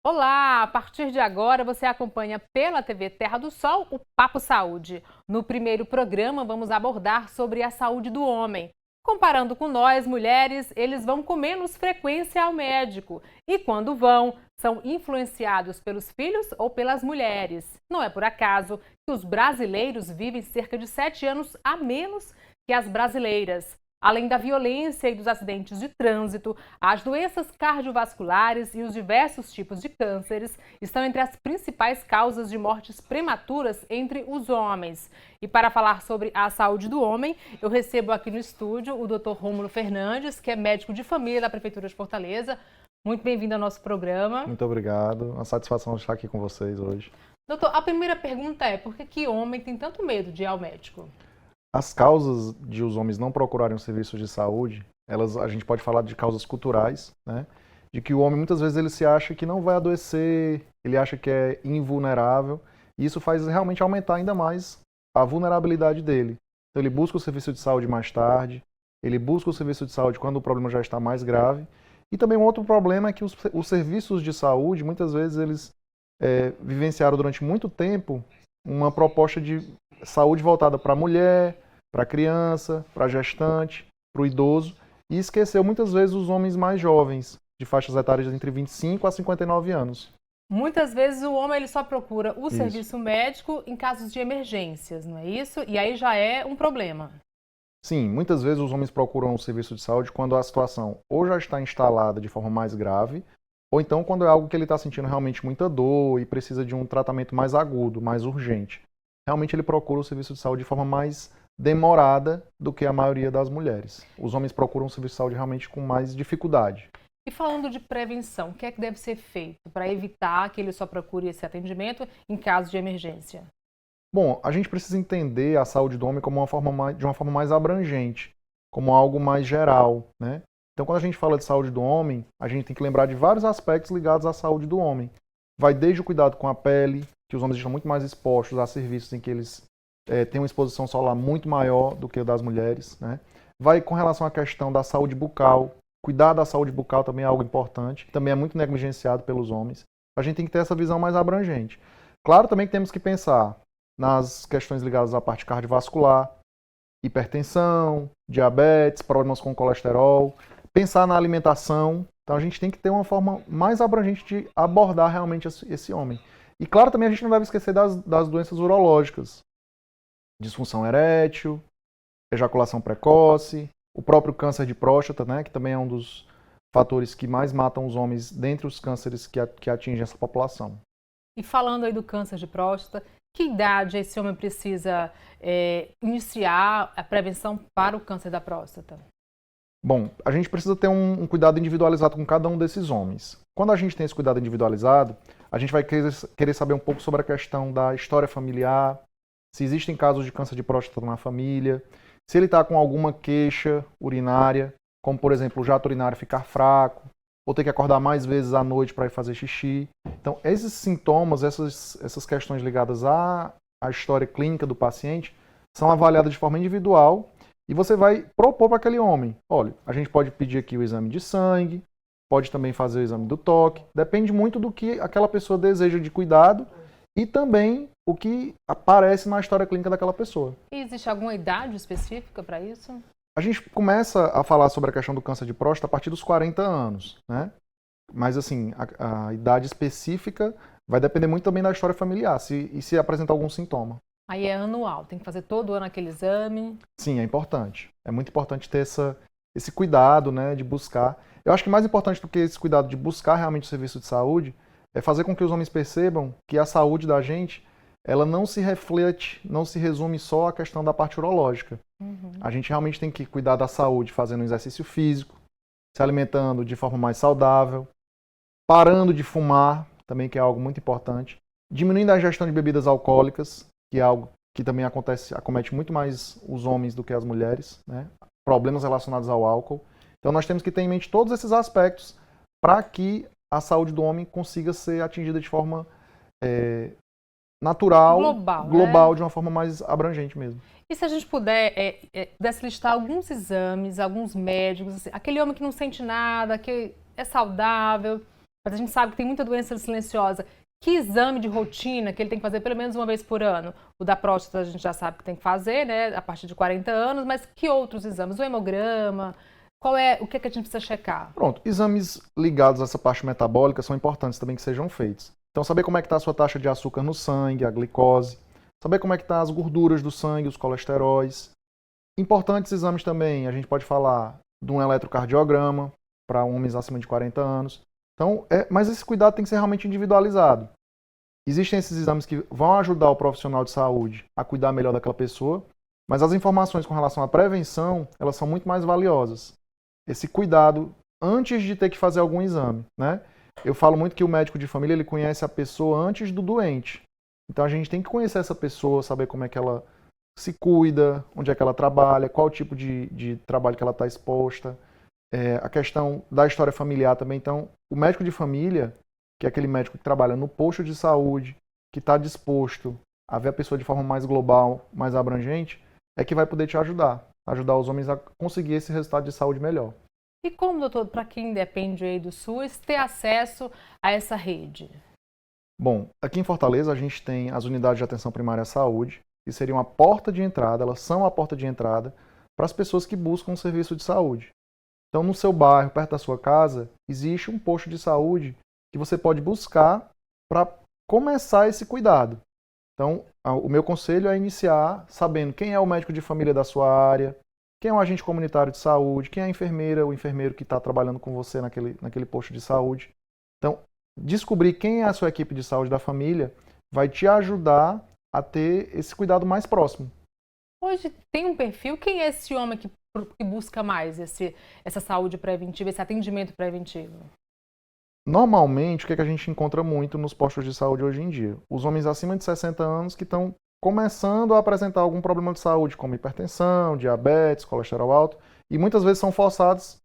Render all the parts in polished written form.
Olá! A partir de agora você acompanha pela TV Terra do Sol o Papo Saúde. No primeiro programa vamos abordar sobre a saúde do homem. Comparando com nós, mulheres, eles vão com menos frequência ao médico. E quando vão, são influenciados pelos filhos ou pelas mulheres. Não é por acaso que os brasileiros vivem cerca de 7 anos a menos que as brasileiras. Além da violência e dos acidentes de trânsito, as doenças cardiovasculares e os diversos tipos de cânceres estão entre as principais causas de mortes prematuras entre os homens. E para falar sobre a saúde do homem, eu recebo aqui no estúdio o Dr. Rômulo Fernandes, que é médico de família da Prefeitura de Fortaleza. Muito bem-vindo ao nosso programa. Muito obrigado. Uma satisfação estar aqui com vocês hoje. Doutor, a primeira pergunta é: por que homem tem tanto medo de ir ao médico? As causas de os homens não procurarem os serviços de saúde, a gente pode falar de causas culturais, né? De que o homem muitas vezes ele se acha que não vai adoecer, ele acha que é invulnerável, e isso faz realmente aumentar ainda mais a vulnerabilidade dele. Então ele busca o serviço de saúde mais tarde, ele busca o serviço de saúde quando o problema já está mais grave. E também um outro problema é que os serviços de saúde, muitas vezes eles vivenciaram durante muito tempo uma proposta de saúde voltada para a mulher, para a criança, para a gestante, para o idoso, e esqueceu muitas vezes os homens mais jovens, de faixas etárias entre 25 a 59 anos. Muitas vezes o homem ele só procura o serviço médico em casos de emergências, não é isso? E aí já é um problema. Sim, muitas vezes os homens procuram o serviço de saúde quando a situação ou já está instalada de forma mais grave, ou então quando é algo que ele está sentindo realmente muita dor e precisa de um tratamento mais agudo, mais urgente. Realmente ele procura o serviço de saúde de forma mais demorada do que a maioria das mulheres. Os homens procuram o serviço de saúde realmente com mais dificuldade. E falando de prevenção, o que é que deve ser feito para evitar que ele só procure esse atendimento em caso de emergência? Bom, a gente precisa entender a saúde do homem como de uma forma mais abrangente, como algo mais geral, né? Então, quando a gente fala de saúde do homem, a gente tem que lembrar de vários aspectos ligados à saúde do homem. Vai desde o cuidado com a pele, que os homens estão muito mais expostos a serviços em que eles têm uma exposição solar muito maior do que a das mulheres, né? Vai com relação à questão da saúde bucal. Cuidar da saúde bucal também é algo importante, também é muito negligenciado pelos homens. A gente tem que ter essa visão mais abrangente. Claro também que temos que pensar nas questões ligadas à parte cardiovascular, hipertensão, diabetes, problemas com colesterol, pensar na alimentação. Então a gente tem que ter uma forma mais abrangente de abordar realmente esse homem. E claro, também a gente não deve esquecer das doenças urológicas. Disfunção erétil, ejaculação precoce, o próprio câncer de próstata, né, que também é um dos fatores que mais matam os homens dentre os cânceres que atingem essa população. E falando aí do câncer de próstata, que idade esse homem precisa iniciar a prevenção para o câncer da próstata? Bom, a gente precisa ter um cuidado individualizado com cada um desses homens. Quando a gente tem esse cuidado individualizado, a gente vai querer saber um pouco sobre a questão da história familiar, se existem casos de câncer de próstata na família, se ele está com alguma queixa urinária, como por exemplo o jato urinário ficar fraco, ou ter que acordar mais vezes à noite para ir fazer xixi. Então, esses sintomas, essas questões ligadas à história clínica do paciente, são avaliadas de forma individual e você vai propor para aquele homem: olha, a gente pode pedir aqui o exame de sangue, pode também fazer o exame do toque, depende muito do que aquela pessoa deseja de cuidado e também o que aparece na história clínica daquela pessoa. E existe alguma idade específica para isso? A gente começa a falar sobre a questão do câncer de próstata a partir dos 40 anos, né? Mas assim, a idade específica vai depender muito também da história familiar, se apresentar algum sintoma. Aí é anual, tem que fazer todo ano aquele exame. Sim, é importante. É muito importante ter esse cuidado, né, de buscar. Eu acho que mais importante do que esse cuidado de buscar realmente o serviço de saúde é fazer com que os homens percebam que a saúde da gente, ela não se reflete, não se resume só à questão da parte urológica. Uhum. A gente realmente tem que cuidar da saúde fazendo exercício físico, se alimentando de forma mais saudável, parando de fumar, também que é algo muito importante, diminuindo a ingestão de bebidas alcoólicas, que é algo que também acomete muito mais os homens do que as mulheres, né? Problemas relacionados ao álcool. Então nós temos que ter em mente todos esses aspectos para que a saúde do homem consiga ser atingida de forma natural, global, né? De uma forma mais abrangente mesmo. E se a gente pudesse listar alguns exames, alguns médicos, assim, aquele homem que não sente nada, que é saudável, mas a gente sabe que tem muita doença silenciosa. Que exame de rotina que ele tem que fazer pelo menos uma vez por ano? O da próstata a gente já sabe que tem que fazer, né, a partir de 40 anos, mas que outros exames? O hemograma, o que é que a gente precisa checar? Pronto, exames ligados a essa parte metabólica são importantes também que sejam feitos. Então, saber como é que está a sua taxa de açúcar no sangue, a glicose, saber como é que estão as gorduras do sangue, os colesteróis. Importantes exames também, a gente pode falar de um eletrocardiograma para homens acima de 40 anos. Então, mas esse cuidado tem que ser realmente individualizado. Existem esses exames que vão ajudar o profissional de saúde a cuidar melhor daquela pessoa, mas as informações com relação à prevenção, elas são muito mais valiosas. Esse cuidado antes de ter que fazer algum exame, né? Eu falo muito que o médico de família, ele conhece a pessoa antes do doente. Então a gente tem que conhecer essa pessoa, saber como é que ela se cuida, onde é que ela trabalha, qual tipo de trabalho que ela está exposta, a questão da história familiar também. Então, o médico de família, que é aquele médico que trabalha no posto de saúde, que está disposto a ver a pessoa de forma mais global, mais abrangente, é que vai poder te ajudar os homens a conseguir esse resultado de saúde melhor. E como, doutor, para quem depende aí do SUS, ter acesso a essa rede? Bom, aqui em Fortaleza a gente tem as unidades de atenção primária à saúde, que seriam a porta de entrada, elas são a porta de entrada para as pessoas que buscam um serviço de saúde. Então, no seu bairro, perto da sua casa, existe um posto de saúde que você pode buscar para começar esse cuidado. Então, o meu conselho é iniciar sabendo quem é o médico de família da sua área, quem é o agente comunitário de saúde, quem é a enfermeira, o enfermeiro que está trabalhando com você naquele posto de saúde. Então, descobrir quem é a sua equipe de saúde da família vai te ajudar a ter esse cuidado mais próximo. Hoje tem um perfil, quem é esse homem que busca mais essa saúde preventiva, esse atendimento preventivo? Normalmente, o que a gente encontra muito nos postos de saúde hoje em dia? Os homens acima de 60 anos que estão começando a apresentar algum problema de saúde, como hipertensão, diabetes, colesterol alto, e muitas vezes são forçados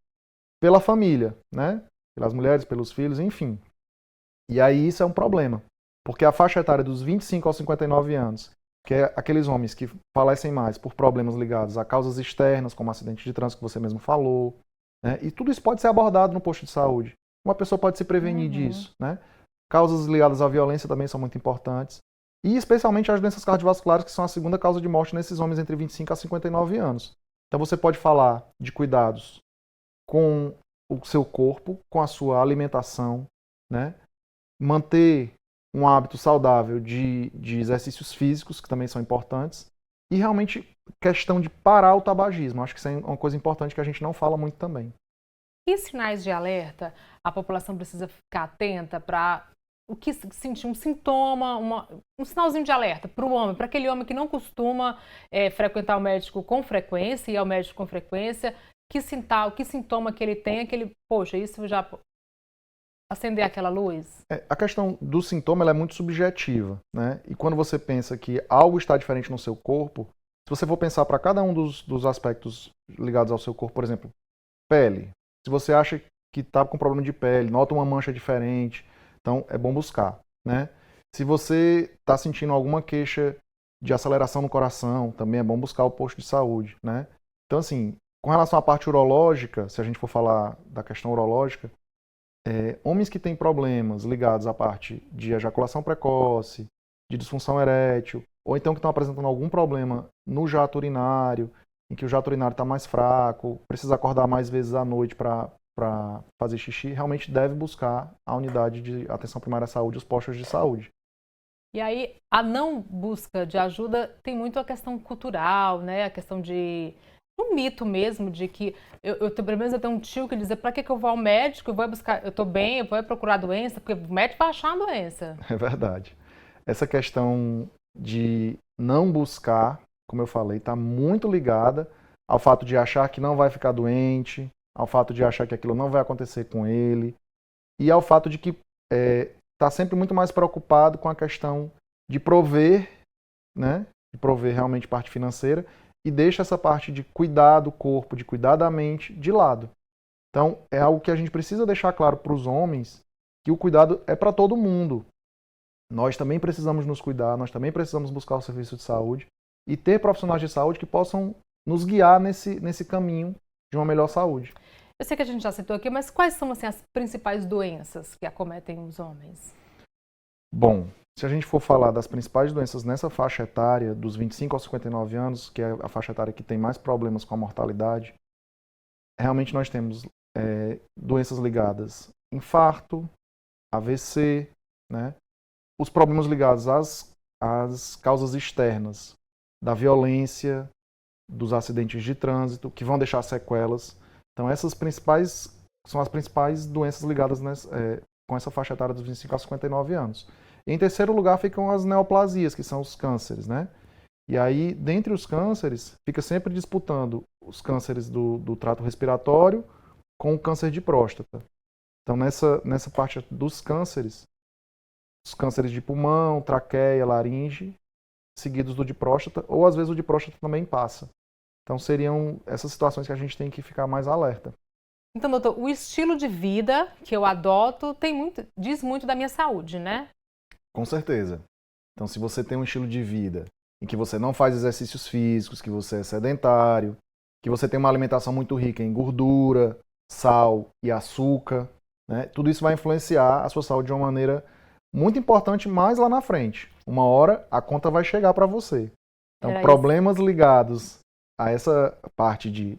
pela família, né? Pelas mulheres, pelos filhos, enfim. E aí isso é um problema, porque a faixa etária dos 25 aos 59 anos, que é aqueles homens que falecem mais por problemas ligados a causas externas, como acidente de trânsito que você mesmo falou, né? E tudo isso pode ser abordado no posto de saúde. Uma pessoa pode se prevenir disso, né? Causas ligadas à violência também são muito importantes. E especialmente as doenças cardiovasculares, que são a segunda causa de morte nesses homens entre 25 a 59 anos. Então você pode falar de cuidados com o seu corpo, com a sua alimentação, né? Manter um hábito saudável de exercícios físicos, que também são importantes. E realmente questão de parar o tabagismo. Acho que isso é uma coisa importante que a gente não fala muito também. Que sinais de alerta a população precisa ficar atenta para o que sentir um sintoma, um sinalzinho de alerta para o homem, para aquele homem que não costuma frequentar o médico com frequência e ir ao médico com frequência, que sintoma que ele tem, poxa, isso já acender aquela luz? A questão do sintoma ela é muito subjetiva, né? E quando você pensa que algo está diferente no seu corpo, se você for pensar para cada um dos aspectos ligados ao seu corpo, por exemplo, pele. Se você acha que está com problema de pele, nota uma mancha diferente, então é bom buscar, né? Se você está sentindo alguma queixa de aceleração no coração, também é bom buscar o posto de saúde, né? Então, assim, com relação à parte urológica, se a gente for falar da questão urológica, homens que têm problemas ligados à parte de ejaculação precoce, de disfunção erétil, ou então que estão apresentando algum problema no jato urinário, em que o jato urinário está mais fraco, precisa acordar mais vezes à noite para fazer xixi, realmente deve buscar a unidade de atenção primária à saúde, os postos de saúde. E aí, a não busca de ajuda tem muito a questão cultural, né? A questão de um mito mesmo, de que pelo menos eu tenho um tio que dizia, para que eu vou ao médico, eu vou buscar, eu estou bem, eu vou procurar doença, porque o médico vai achar a doença. É verdade. Essa questão de não buscar, como eu falei, está muito ligada ao fato de achar que não vai ficar doente, ao fato de achar que aquilo não vai acontecer com ele, e ao fato de que está sempre muito mais preocupado com a questão de prover, né? De prover realmente parte financeira, e deixa essa parte de cuidar do corpo, de cuidar da mente, de lado. Então, é algo que a gente precisa deixar claro para os homens, que o cuidado é para todo mundo. Nós também precisamos nos cuidar, nós também precisamos buscar o serviço de saúde e ter profissionais de saúde que possam nos guiar nesse caminho de uma melhor saúde. Eu sei que a gente já citou aqui, mas quais são assim, as principais doenças que acometem os homens? Bom, se a gente for falar das principais doenças nessa faixa etária, dos 25 aos 59 anos, que é a faixa etária que tem mais problemas com a mortalidade, realmente nós temos doenças ligadas a infarto, AVC, né? Os problemas ligados às causas externas da violência, dos acidentes de trânsito, que vão deixar sequelas. Então, essas são as principais doenças ligadas com essa faixa etária dos 25 a 59 anos. E, em terceiro lugar ficam as neoplasias, que são os cânceres, né? E aí, dentre os cânceres, fica sempre disputando os cânceres do trato respiratório com o câncer de próstata. Então, nessa parte dos cânceres, os cânceres de pulmão, traqueia, laringe, seguidos do de próstata, ou às vezes o de próstata também passa. Então, seriam essas situações que a gente tem que ficar mais alerta. Então, doutor, o estilo de vida que eu adoto diz muito da minha saúde, né? Com certeza. Então, se você tem um estilo de vida em que você não faz exercícios físicos, que você é sedentário, que você tem uma alimentação muito rica em gordura, sal e açúcar, né? Tudo isso vai influenciar a sua saúde de uma maneira muito importante mais lá na frente. Uma hora a conta vai chegar para você. Então, problemas ligados a essa parte de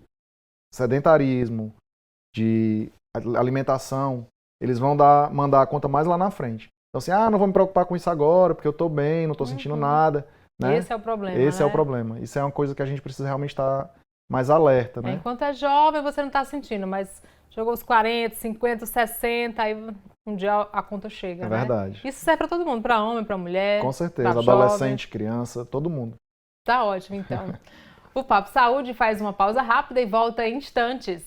sedentarismo, de alimentação, eles vão mandar a conta mais lá na frente. Então, assim, não vou me preocupar com isso agora, porque eu estou bem, não estou sentindo nada. Né? Esse é o problema, Esse né? é o problema. Isso é uma coisa que a gente precisa realmente estar mais alerta, né? Enquanto é jovem, você não está sentindo, mas chegou os 40, 50, 60, aí um dia a conta chega, É né? verdade. Isso serve para todo mundo, para homem, para mulher. Com certeza, adolescente, jovem, criança, todo mundo. Tá ótimo, então. O Papo Saúde faz uma pausa rápida e volta em instantes.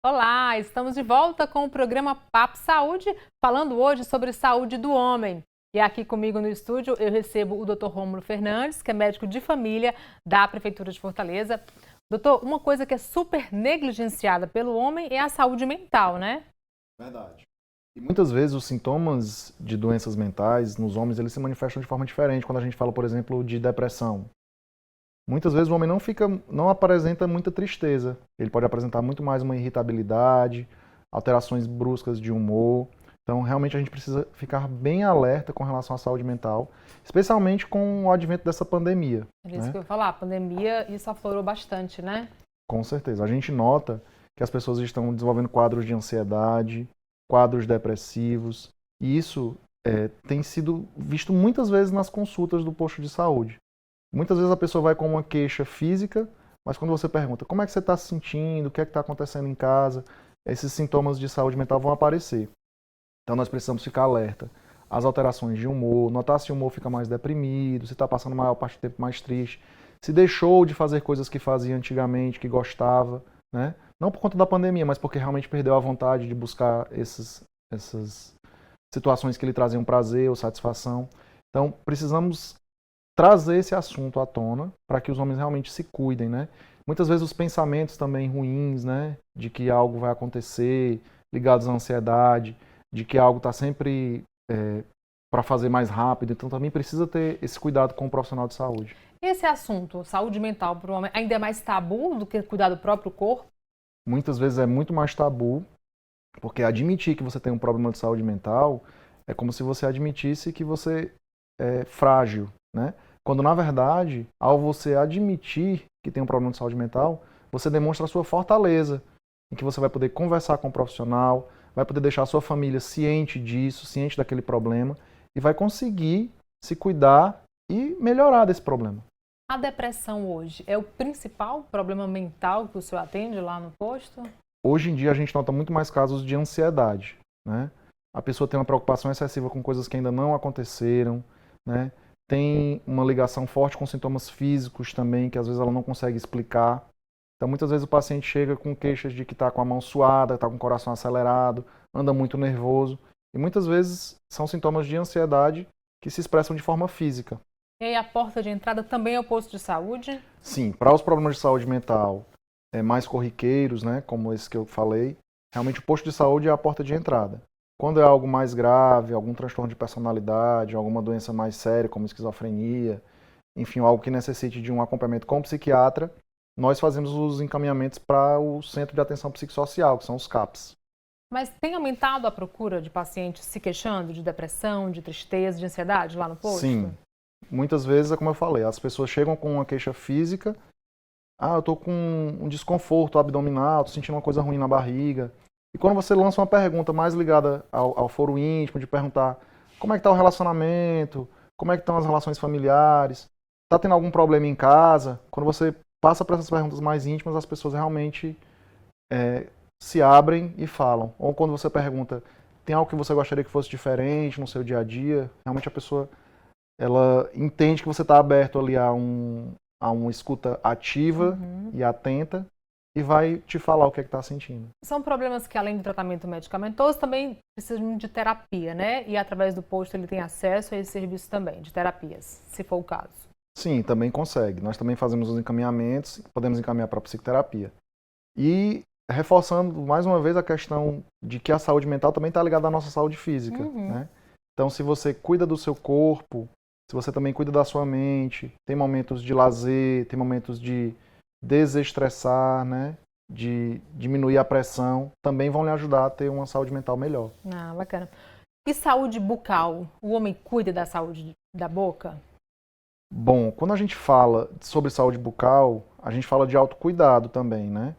Olá, estamos de volta com o programa Papo Saúde, falando hoje sobre saúde do homem. E aqui comigo no estúdio eu recebo o Dr. Rômulo Fernandes, que é médico de família da Prefeitura de Fortaleza. Doutor, uma coisa que é super negligenciada pelo homem é a saúde mental, né? Verdade. E muitas vezes os sintomas de doenças mentais nos homens, eles se manifestam de forma diferente quando a gente fala, por exemplo, de depressão. Muitas vezes o homem não apresenta muita tristeza. Ele pode apresentar muito mais uma irritabilidade, alterações bruscas de humor. Então, realmente, a gente precisa ficar bem alerta com relação à saúde mental, especialmente com o advento dessa pandemia. É isso que eu ia falar, a pandemia, isso aflorou bastante, né? Com certeza. A gente nota que as pessoas estão desenvolvendo quadros de ansiedade, quadros depressivos, e isso tem sido visto muitas vezes nas consultas do posto de saúde. Muitas vezes a pessoa vai com uma queixa física, mas quando você pergunta como é que você está se sentindo, o que é que está acontecendo em casa, esses sintomas de saúde mental vão aparecer. Então nós precisamos ficar alerta às alterações de humor, notar se o humor fica mais deprimido, se está passando a maior parte do tempo mais triste, se deixou de fazer coisas que fazia antigamente, que gostava, né? Não por conta da pandemia, mas porque realmente perdeu a vontade de buscar essas situações que lhe traziam prazer ou satisfação. Então precisamos trazer esse assunto à tona para que os homens realmente se cuidem, né? Muitas vezes os pensamentos também ruins, né? De que algo vai acontecer, ligados à ansiedade, de que algo está sempre para fazer mais rápido. Então também precisa ter esse cuidado com o profissional de saúde. Esse assunto, saúde mental para o homem, ainda é mais tabu do que cuidar do próprio corpo? Muitas vezes é muito mais tabu, porque admitir que você tem um problema de saúde mental é como se você admitisse que você é frágil, né? Quando, na verdade, ao você admitir que tem um problema de saúde mental, você demonstra a sua fortaleza, em que você vai poder conversar com o profissional, vai poder deixar a sua família ciente disso, ciente daquele problema, e vai conseguir se cuidar e melhorar desse problema. A depressão hoje é o principal problema mental que o senhor atende lá no posto? Hoje em dia a gente nota muito mais casos de ansiedade, né? A pessoa tem uma preocupação excessiva com coisas que ainda não aconteceram, né? Tem uma ligação forte com sintomas físicos também, que às vezes ela não consegue explicar. Então, muitas vezes o paciente chega com queixas de que está com a mão suada, está com o coração acelerado, anda muito nervoso. E muitas vezes são sintomas de ansiedade que se expressam de forma física. E aí a porta de entrada também é o posto de saúde? Sim, para os problemas de saúde mental mais corriqueiros, né, como esse que eu falei, realmente o posto de saúde é a porta de entrada. Quando é algo mais grave, algum transtorno de personalidade, alguma doença mais séria, como esquizofrenia, enfim, algo que necessite de um acompanhamento com o psiquiatra, nós fazemos os encaminhamentos para o Centro de Atenção Psicossocial, que são os CAPs. Mas tem aumentado a procura de pacientes se queixando de depressão, de tristeza, de ansiedade lá no posto? Sim. Muitas vezes, é como eu falei, as pessoas chegam com uma queixa física, eu tô com um desconforto abdominal, tô sentindo uma coisa ruim na barriga. E quando você lança uma pergunta mais ligada ao foro íntimo, de perguntar como é que tá o relacionamento, como é que estão as relações familiares, tá tendo algum problema em casa, quando você passa para essas perguntas mais íntimas, as pessoas realmente se abrem e falam. Ou quando você pergunta, tem algo que você gostaria que fosse diferente no seu dia a dia, realmente a pessoa ela entende que você está aberto ali a uma escuta ativa e atenta e vai te falar o que é que está sentindo. São problemas que, além do tratamento medicamentoso, também precisam de terapia, né? E através do posto ele tem acesso a esse serviço também, de terapias, se for o caso. Sim, também consegue. Nós também fazemos os encaminhamentos, podemos encaminhar para a psicoterapia. E reforçando mais uma vez a questão de que a saúde mental também está ligada à nossa saúde física, né? Então, se você cuida do seu corpo, se você também cuida da sua mente, tem momentos de lazer, tem momentos de desestressar, né? De diminuir a pressão, também vão lhe ajudar a ter uma saúde mental melhor. Ah, bacana. E saúde bucal? O homem cuida da saúde da boca? Bom, quando a gente fala sobre saúde bucal, a gente fala de autocuidado também, né?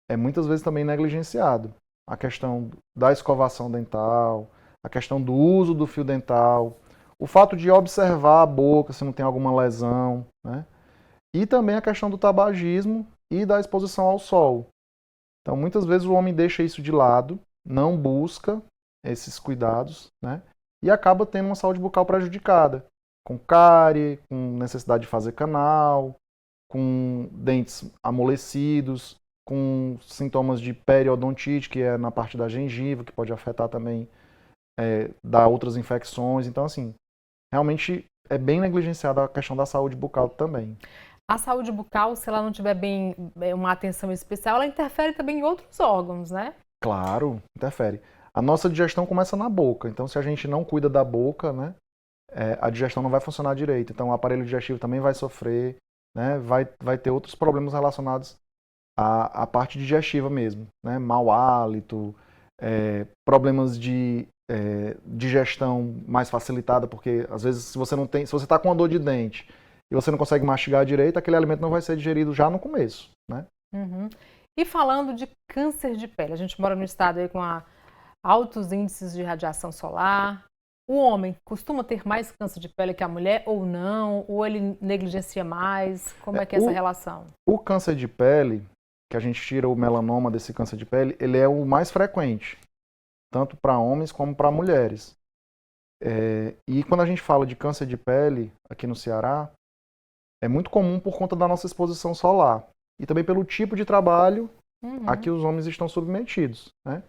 É muitas vezes também negligenciado. A questão da escovação dental, a questão do uso do fio dental, o fato de observar a boca se não tem alguma lesão, né? E também a questão do tabagismo e da exposição ao sol. Então, muitas vezes o homem deixa isso de lado, não busca esses cuidados, né? E acaba tendo uma saúde bucal prejudicada, com cárie, com necessidade de fazer canal, com dentes amolecidos, com sintomas de periodontite, que é na parte da gengiva, que pode afetar também, dar outras infecções. Então, assim, realmente é bem negligenciada a questão da saúde bucal também. A saúde bucal, se ela não tiver bem uma atenção especial, ela interfere também em outros órgãos, né? Claro, interfere. A nossa digestão começa na boca, então se a gente não cuida da boca, né, a digestão não vai funcionar direito. Então o aparelho digestivo também vai sofrer, né, vai ter outros problemas relacionados à parte digestiva mesmo, né, mau hálito, problemas de digestão mais facilitada, porque às vezes se você está com uma dor de dente e você não consegue mastigar direito, aquele alimento não vai ser digerido já no começo, né? E falando de câncer de pele, a gente mora num estado aí com altos índices de radiação solar. O homem costuma ter mais câncer de pele que a mulher ou não? Ou ele negligencia mais? Como é que é essa relação? O câncer de pele, que a gente tira o melanoma desse câncer de pele, ele é o mais frequente, tanto para homens como para mulheres. E quando a gente fala de câncer de pele aqui no Ceará, é muito comum por conta da nossa exposição solar e também pelo tipo de trabalho a que os homens estão submetidos, né?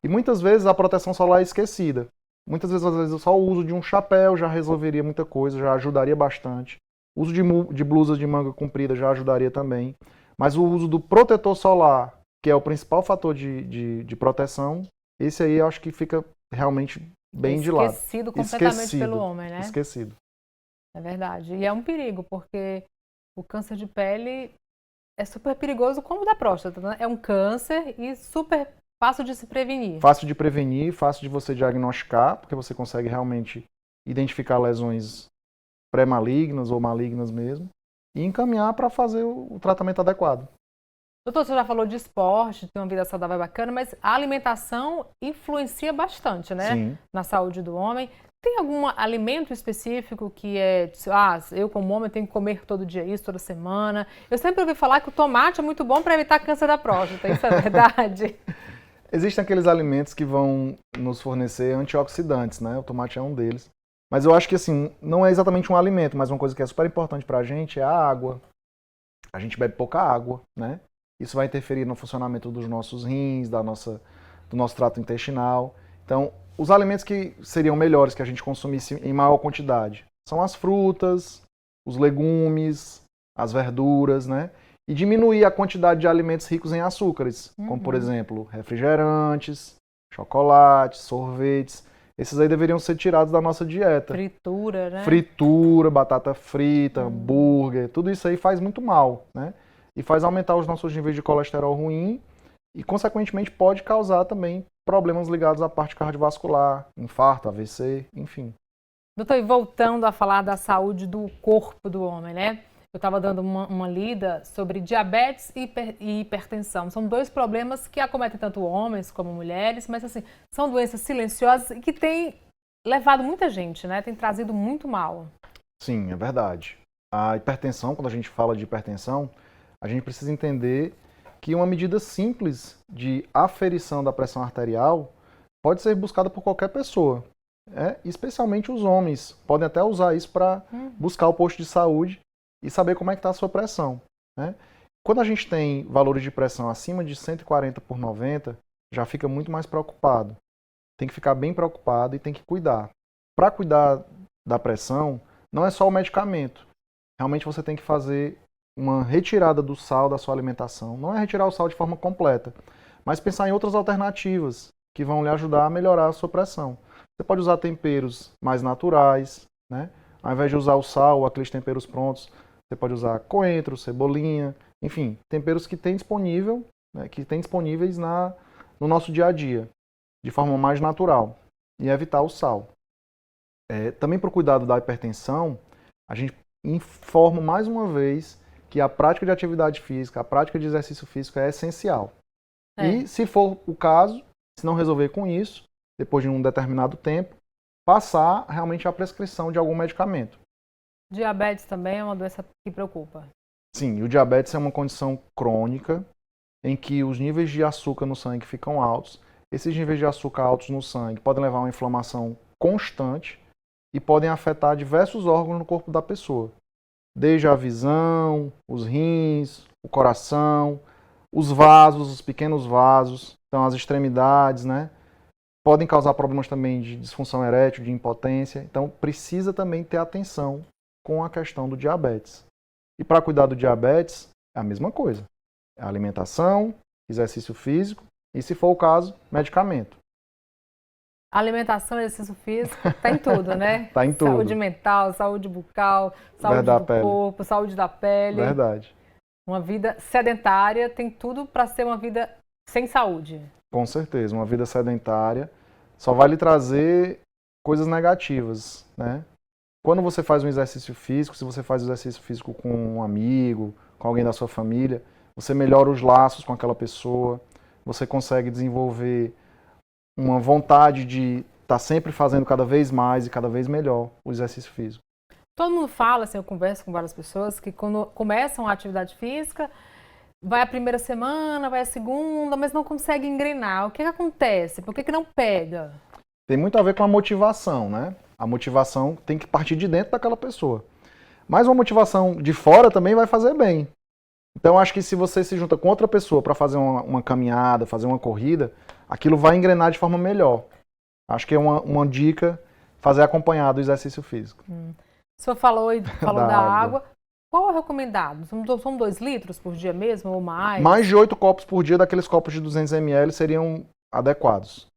E muitas vezes a proteção solar é esquecida. Muitas vezes, às vezes, só o uso de um chapéu já resolveria muita coisa, já ajudaria bastante. O uso de blusas de manga comprida já ajudaria também. Mas o uso do protetor solar, que é o principal fator de proteção, esse aí eu acho que fica realmente bem de lado. Esquecido completamente pelo homem, né? Esquecido. É verdade. E é um perigo, porque o câncer de pele é super perigoso como o da próstata, né? É um câncer e super fácil de se prevenir. Fácil de prevenir, fácil de você diagnosticar, porque você consegue realmente identificar lesões pré-malignas ou malignas mesmo, e encaminhar para fazer o tratamento adequado. Doutor, você já falou de esporte, tem uma vida saudável bacana, mas a alimentação influencia bastante, né? Sim. Na saúde do homem. Tem algum alimento específico que eu como homem tenho que comer todo dia isso, toda semana? Eu sempre ouvi falar que o tomate é muito bom para evitar câncer da próstata, isso é verdade? Existem aqueles alimentos que vão nos fornecer antioxidantes, né? O tomate é um deles. Mas eu acho que, assim, não é exatamente um alimento, mas uma coisa que é super importante pra gente é a água. A gente bebe pouca água, né? Isso vai interferir no funcionamento dos nossos rins, do nosso trato intestinal. Então, os alimentos que seriam melhores que a gente consumisse em maior quantidade são as frutas, os legumes, as verduras, né? E diminuir a quantidade de alimentos ricos em açúcares, como, por exemplo, refrigerantes, chocolates, sorvetes. esses aí deveriam ser tirados da nossa dieta. Fritura, né? Fritura, batata frita, hambúrguer, tudo isso aí faz muito mal, né? E faz aumentar os nossos níveis de colesterol ruim e, consequentemente, pode causar também problemas ligados à parte cardiovascular, infarto, AVC, enfim. Doutor, e voltando a falar da saúde do corpo do homem, né? Eu estava dando uma lida sobre diabetes e hipertensão. São dois problemas que acometem tanto homens como mulheres, mas assim, são doenças silenciosas e que têm levado muita gente, né? Tem trazido muito mal. Sim, é verdade. A hipertensão, quando a gente fala de hipertensão, a gente precisa entender que uma medida simples de aferição da pressão arterial pode ser buscada por qualquer pessoa. Especialmente os homens podem até usar isso para buscar o posto de saúde e saber como é que está a sua pressão, né? Quando a gente tem valores de pressão acima de 140 por 90, já fica muito mais preocupado. Tem que ficar bem preocupado e tem que cuidar. Para cuidar da pressão, não é só o medicamento. Realmente você tem que fazer uma retirada do sal da sua alimentação. Não é retirar o sal de forma completa, mas pensar em outras alternativas que vão lhe ajudar a melhorar a sua pressão. Você pode usar temperos mais naturais, né? Ao invés de usar o sal ou aqueles temperos prontos, você pode usar coentro, cebolinha, enfim, temperos que tem disponível, né, que tem disponíveis no nosso dia a dia, de forma mais natural, e evitar o sal. Também para o cuidado da hipertensão, a gente informa mais uma vez que a prática de atividade física, a prática de exercício físico é essencial. E se for o caso, se não resolver com isso, depois de um determinado tempo, passar realmente a prescrição de algum medicamento. Diabetes também é uma doença que preocupa. Sim, o diabetes é uma condição crônica em que os níveis de açúcar no sangue ficam altos. Esses níveis de açúcar altos no sangue podem levar a uma inflamação constante e podem afetar diversos órgãos no corpo da pessoa. Desde a visão, os rins, o coração, os vasos, os pequenos vasos, então as extremidades, né? Podem causar problemas também de disfunção erétil, de impotência. Então precisa também ter atenção com a questão do diabetes. E para cuidar do diabetes, é a mesma coisa. É alimentação, exercício físico e, se for o caso, medicamento. Alimentação, exercício físico, tá em tudo, né? Tá em tudo. Saúde mental, saúde bucal, saúde do corpo, saúde da pele. Verdade. Uma vida sedentária tem tudo para ser uma vida sem saúde. Com certeza. Uma vida sedentária só vai lhe trazer coisas negativas, né? Quando você faz um exercício físico, se você faz exercício físico com um amigo, com alguém da sua família, você melhora os laços com aquela pessoa, você consegue desenvolver uma vontade de estar sempre fazendo cada vez mais e cada vez melhor o exercício físico. Todo mundo fala, assim, eu converso com várias pessoas, que quando começam a atividade física, vai a primeira semana, vai a segunda, mas não consegue engrenar. O que acontece? Por que não pega? Tem muito a ver com a motivação, né? A motivação tem que partir de dentro daquela pessoa. Mas uma motivação de fora também vai fazer bem. Então, acho que se você se junta com outra pessoa para fazer uma caminhada, fazer uma corrida, aquilo vai engrenar de forma melhor. Acho que é uma dica fazer acompanhado o exercício físico. O senhor falou da água. Qual é o recomendado? São 2 litros por dia mesmo ou mais? Mais de 8 copos por dia daqueles copos de 200 ml seriam adequados.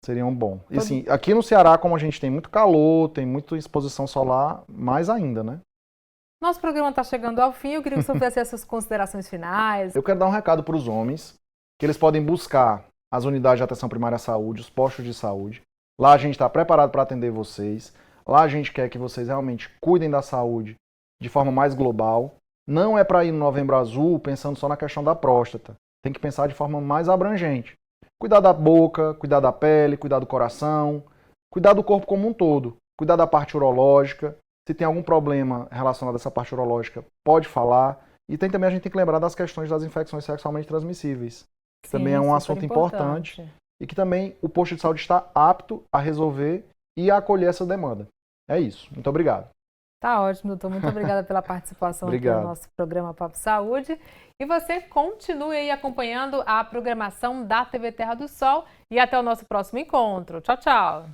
Seriam bom. E assim, aqui no Ceará, como a gente tem muito calor, tem muita exposição solar, mais ainda, né? Nosso programa está chegando ao fim. Eu queria que o senhor fizesse essas considerações finais. Eu quero dar um recado para os homens, que eles podem buscar as unidades de atenção primária à saúde, os postos de saúde. Lá a gente está preparado para atender vocês. Lá a gente quer que vocês realmente cuidem da saúde de forma mais global. Não é para ir no Novembro Azul pensando só na questão da próstata. Tem que pensar de forma mais abrangente. Cuidar da boca, cuidar da pele, cuidar do coração, cuidar do corpo como um todo, cuidar da parte urológica. Se tem algum problema relacionado a essa parte urológica, pode falar. E também a gente tem que lembrar das questões das infecções sexualmente transmissíveis, que também é um assunto importante e que também o posto de saúde está apto a resolver e a acolher essa demanda. É isso. Muito obrigado. Tá ótimo, doutor. Muito obrigada pela participação aqui no nosso programa Papo Saúde. E você continue aí acompanhando a programação da TV Terra do Sol. E até o nosso próximo encontro. Tchau, tchau.